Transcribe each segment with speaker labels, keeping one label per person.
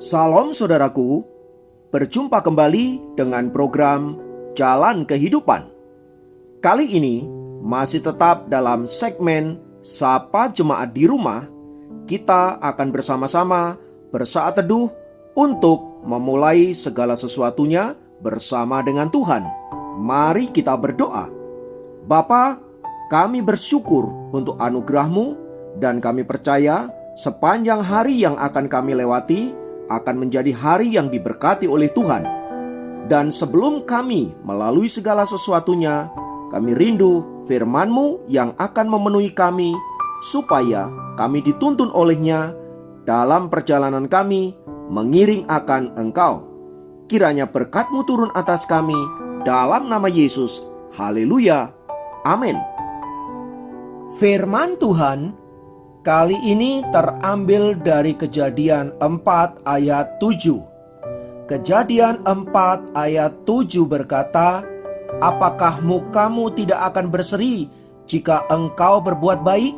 Speaker 1: Salam saudaraku, berjumpa kembali dengan program Jalan Kehidupan. Kali ini masih tetap dalam segmen Sapa Jemaat di Rumah. Kita akan bersama-sama bersaat teduh untuk memulai segala sesuatunya bersama dengan Tuhan. Mari kita berdoa. Bapa, kami bersyukur untuk anugerah-Mu dan kami percaya sepanjang hari yang akan kami lewati akan menjadi hari yang diberkati oleh Tuhan. Dan sebelum kami melalui segala sesuatunya, kami rindu firman-Mu yang akan memenuhi kami, supaya kami dituntun olehnya dalam perjalanan kami mengiring akan Engkau. Kiranya berkat-Mu turun atas kami, dalam nama Yesus. Haleluya. Amin. Firman Tuhan kali ini terambil dari Kejadian 4 ayat 7. Kejadian 4 ayat 7 berkata, "Apakah mukamu tidak akan berseri jika engkau berbuat baik?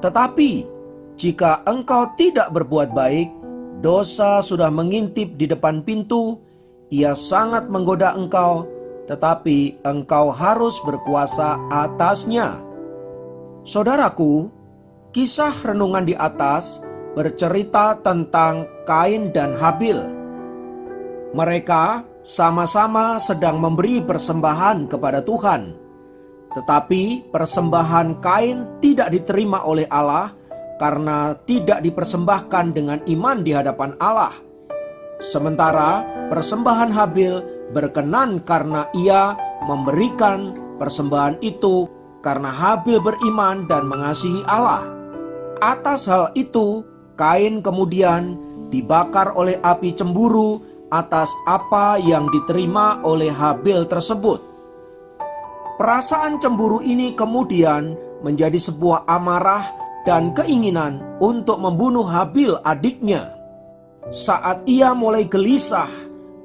Speaker 1: Tetapi jika engkau tidak berbuat baik, dosa sudah mengintip di depan pintu. Ia sangat menggoda engkau, tetapi engkau harus berkuasa atasnya." Saudaraku, kisah renungan di atas bercerita tentang Kain dan Habil. Mereka sama-sama sedang memberi persembahan kepada Tuhan. Tetapi persembahan Kain tidak diterima oleh Allah karena tidak dipersembahkan dengan iman di hadapan Allah. Sementara persembahan Habil berkenan karena ia memberikan persembahan itu karena Habil beriman dan mengasihi Allah. Atas hal itu, Kain kemudian dibakar oleh api cemburu atas apa yang diterima oleh Habil tersebut. Perasaan cemburu ini kemudian menjadi sebuah amarah dan keinginan untuk membunuh Habil adiknya. Saat ia mulai gelisah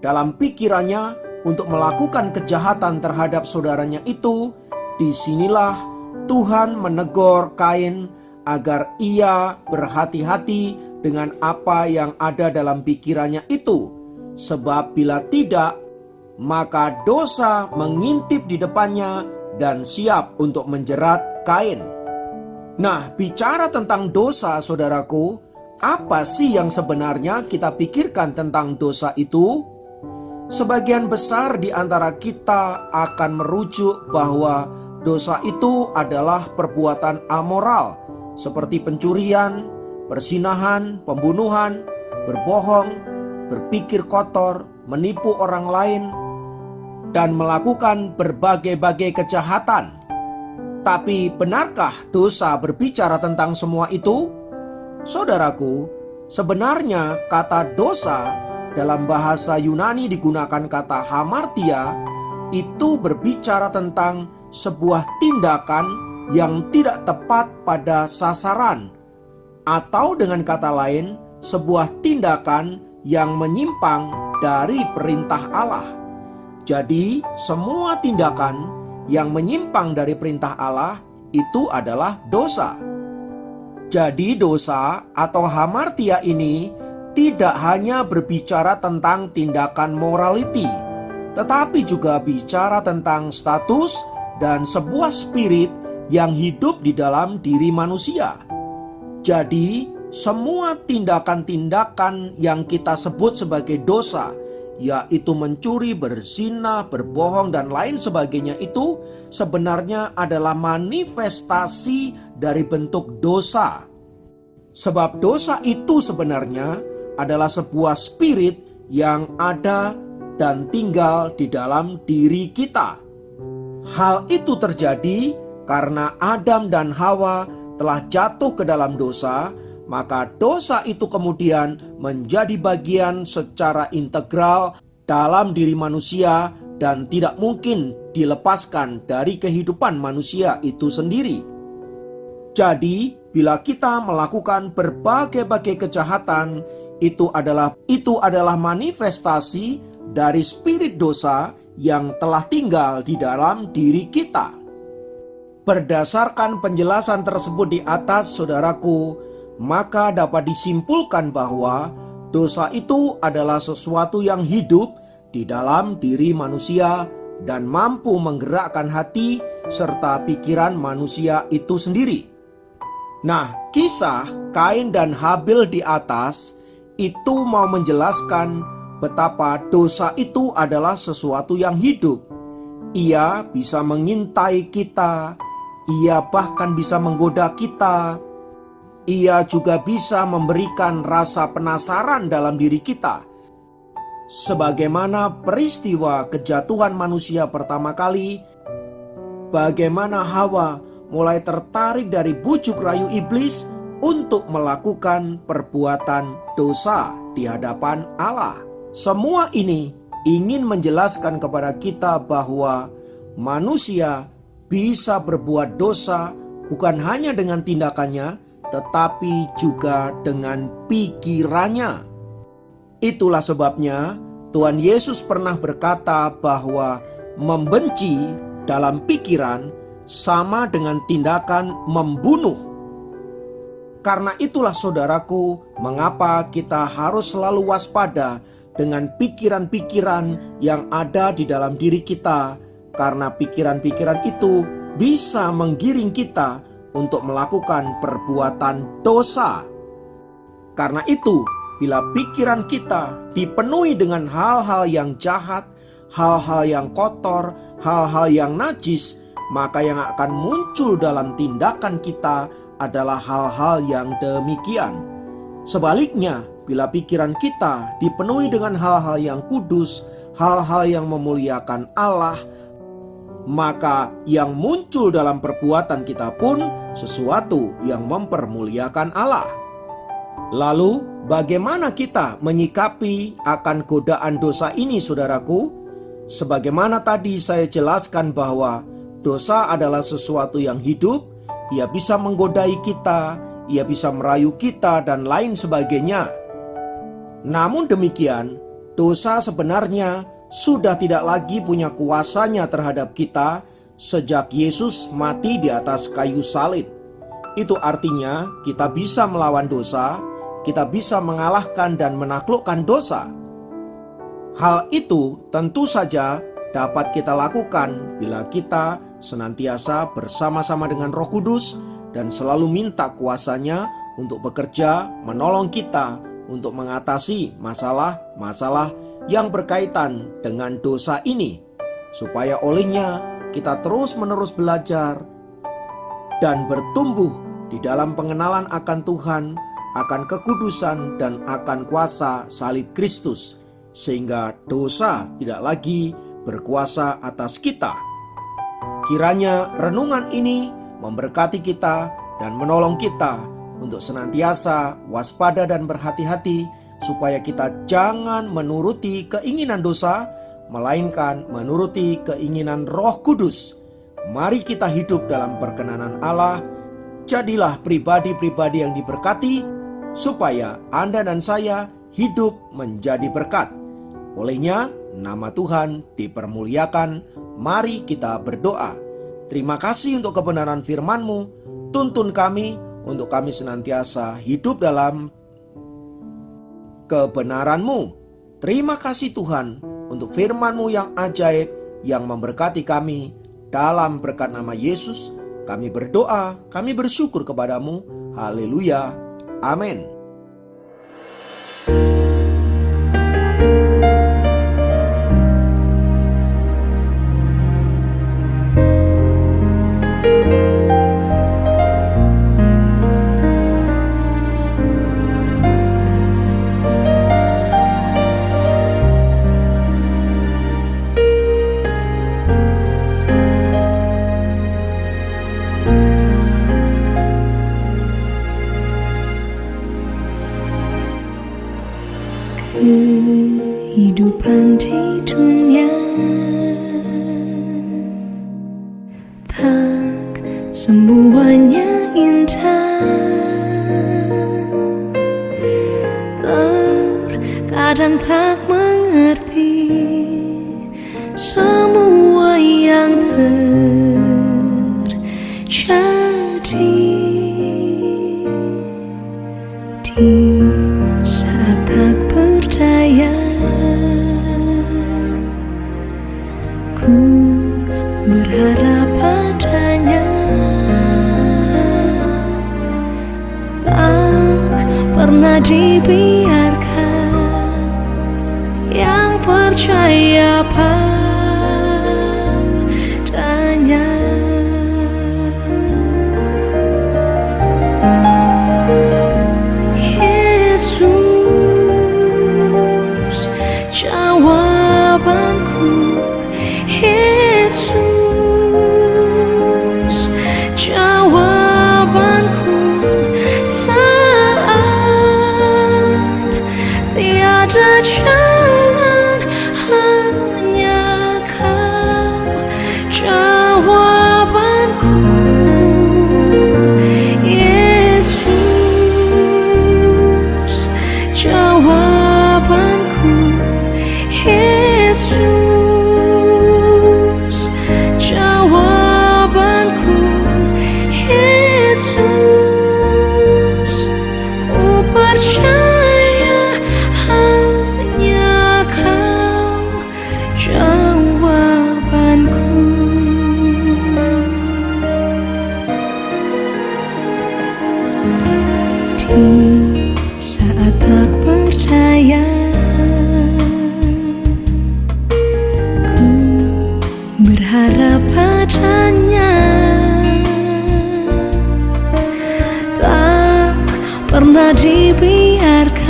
Speaker 1: dalam pikirannya untuk melakukan kejahatan terhadap saudaranya itu, disinilah Tuhan menegur Kain agar ia berhati-hati dengan apa yang ada dalam pikirannya itu. Sebab bila tidak, maka dosa mengintip di depannya dan siap untuk menjerat Kain. Nah, bicara tentang dosa, saudaraku, apa sih yang sebenarnya kita pikirkan tentang dosa itu? Sebagian besar di antara kita akan merujuk bahwa dosa itu adalah perbuatan amoral, seperti pencurian, perzinahan, pembunuhan, berbohong, berpikir kotor, menipu orang lain, dan melakukan berbagai-bagai kejahatan. Tapi benarkah dosa berbicara tentang semua itu? Saudaraku, sebenarnya kata dosa dalam bahasa Yunani digunakan kata hamartia, itu berbicara tentang sebuah tindakan yang tidak tepat pada sasaran, atau dengan kata lain, sebuah tindakan yang menyimpang dari perintah Allah. Jadi, semua tindakan yang menyimpang dari perintah Allah itu adalah dosa. Jadi, dosa atau hamartia ini tidak hanya berbicara tentang tindakan morality, tetapi juga bicara tentang status dan sebuah spirit yang hidup di dalam diri manusia. Jadi, semua tindakan-tindakan yang kita sebut sebagai dosa, yaitu mencuri, berzina, berbohong, dan lain sebagainya, itu sebenarnya adalah manifestasi dari bentuk dosa. Sebab dosa itu sebenarnya adalah sebuah spirit yang ada dan tinggal di dalam diri kita. Hal itu terjadi karena Adam dan Hawa telah jatuh ke dalam dosa, maka dosa itu kemudian menjadi bagian secara integral dalam diri manusia dan tidak mungkin dilepaskan dari kehidupan manusia itu sendiri. Jadi, bila kita melakukan berbagai-bagai kejahatan, itu adalah manifestasi dari spirit dosa yang telah tinggal di dalam diri kita. Berdasarkan penjelasan tersebut di atas, saudaraku, maka dapat disimpulkan bahwa dosa itu adalah sesuatu yang hidup di dalam diri manusia dan mampu menggerakkan hati serta pikiran manusia itu sendiri. Nah, kisah Kain dan Habil di atas itu mau menjelaskan betapa dosa itu adalah sesuatu yang hidup. Ia bisa mengintai kita, ia bahkan bisa menggoda kita. Ia juga bisa memberikan rasa penasaran dalam diri kita. Sebagaimana peristiwa kejatuhan manusia pertama kali, bagaimana Hawa mulai tertarik dari bujuk rayu iblis untuk melakukan perbuatan dosa di hadapan Allah. Semua ini ingin menjelaskan kepada kita bahwa manusia bisa berbuat dosa bukan hanya dengan tindakannya, tetapi juga dengan pikirannya. Itulah sebabnya Tuhan Yesus pernah berkata bahwa membenci dalam pikiran sama dengan tindakan membunuh. Karena itulah saudaraku, mengapa kita harus selalu waspada dengan pikiran-pikiran yang ada di dalam diri kita. Karena pikiran-pikiran itu bisa menggiring kita untuk melakukan perbuatan dosa. Karena itu, bila pikiran kita dipenuhi dengan hal-hal yang jahat, hal-hal yang kotor, hal-hal yang najis, maka yang akan muncul dalam tindakan kita adalah hal-hal yang demikian. Sebaliknya, bila pikiran kita dipenuhi dengan hal-hal yang kudus, hal-hal yang memuliakan Allah, maka yang muncul dalam perbuatan kita pun sesuatu yang mempermuliakan Allah. Lalu bagaimana kita menyikapi akan godaan dosa ini, saudaraku? Sebagaimana tadi saya jelaskan bahwa dosa adalah sesuatu yang hidup, ia bisa menggodai kita, ia bisa merayu kita dan lain sebagainya. Namun demikian, dosa sebenarnya sudah tidak lagi punya kuasanya terhadap kita sejak Yesus mati di atas kayu salib. Itu artinya kita bisa melawan dosa, kita bisa mengalahkan dan menaklukkan dosa. Hal itu tentu saja dapat kita lakukan bila kita senantiasa bersama-sama dengan Roh Kudus dan selalu minta kuasanya untuk bekerja menolong kita untuk mengatasi masalah-masalah yang berkaitan dengan dosa ini, supaya olehnya kita terus-menerus belajar dan bertumbuh di dalam pengenalan akan Tuhan, akan kekudusan dan akan kuasa salib Kristus, sehingga dosa tidak lagi berkuasa atas kita. Kiranya renungan ini memberkati kita dan menolong kita untuk senantiasa waspada dan berhati-hati, supaya kita jangan menuruti keinginan dosa, melainkan menuruti keinginan Roh Kudus. Mari kita hidup dalam perkenanan Allah. Jadilah pribadi-pribadi yang diberkati, supaya Anda dan saya hidup menjadi berkat. Olehnya nama Tuhan dipermuliakan. Mari kita berdoa. Terima kasih untuk kebenaran firman-Mu. Tuntun kami untuk kami senantiasa hidup dalam kebenaran-Mu. Terima kasih Tuhan untuk firman-Mu yang ajaib yang memberkati kami. Dalam berkat nama Yesus kami berdoa, kami bersyukur kepadamu. Haleluya. Amin.
Speaker 2: Kehidupan di dunia tak semuanya indah, terkadang tak mengerti semua yang terjadi. Di saat aku Yesus, ku percaya hanya Kau jawabanku. Di saat tak percaya, ku berharap padanya. Tak pernah dibiarkan,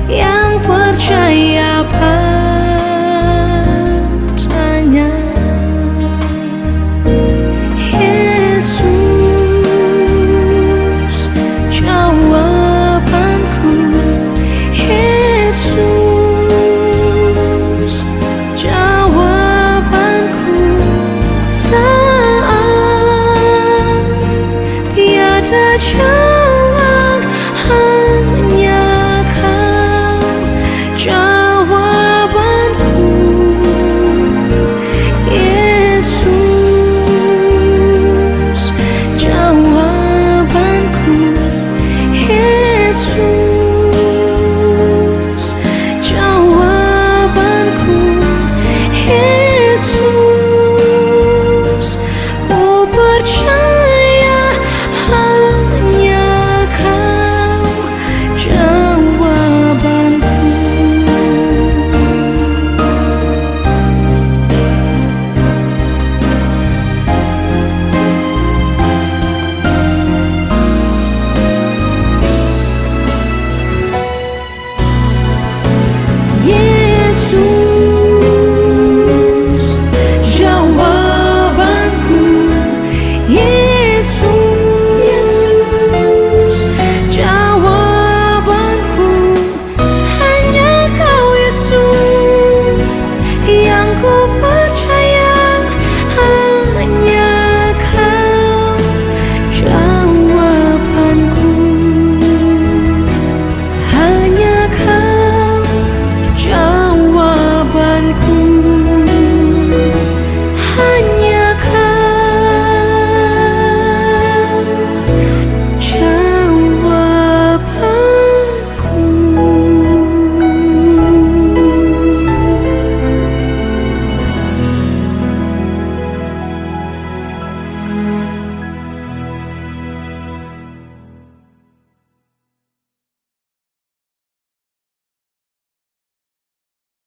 Speaker 2: yang percaya padanya. Yesus, jawabanku. Yesus, jawabanku. Saat tiada jawaban,